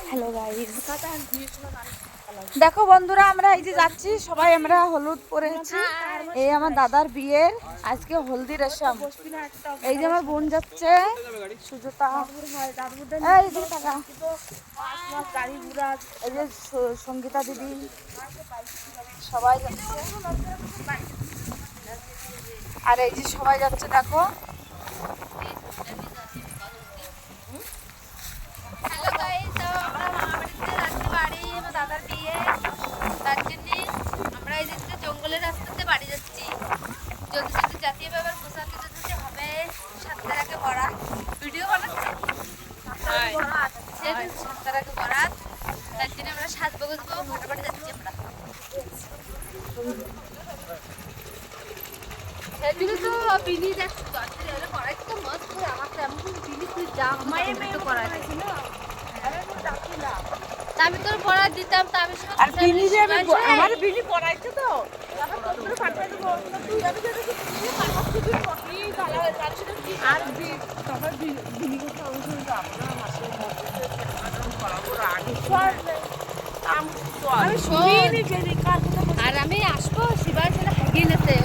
Hello guys, দেখো বন্ধুরা, আমরা এই যে যাচ্ছি সবাই, আমরা হলুদ পরেছি। এই আমার দাদার বিয়ের আজকে হলদি রেশম। এই যে আমার বোন যাচ্ছে, সুজাতা, এই যে টাকা, এই যে সঙ্গীতা দিদি, সবাই যাচ্ছে। আর এই যে সবাই যাচ্ছে, দেখো। হ্যালো গাইস, আমরা মামাবাড়িতে যাচ্ছি বাড়ি, আমার দাদার বিয়ে। তার জন্য আমরা এই যে জঙ্গলের রাস্তাতে বাড়ি যাচ্ছি। যদি যদি জাতীয় ব্যাপার পোশাকে যদি হবে সাতটার আগে বরাত ভিডিও বানাচ্ছে, সাতটার আগে বরাত। তার জন্য আমরা সাজবো গুজবো ফাটাফাটি যাচ্ছি আমরা। সেদিকে তো বিলি যাচ্ছি, করাই তো মস্ত করে আমার তেমন বিলি তুই যা করাই আমি তোর পড়া দিতাম, তা আমি আর বিলি যে আমার বিলি পড়াইছে তো, আর আর আমি আসবো শিবার ছেলে হাগিয়ে নেছে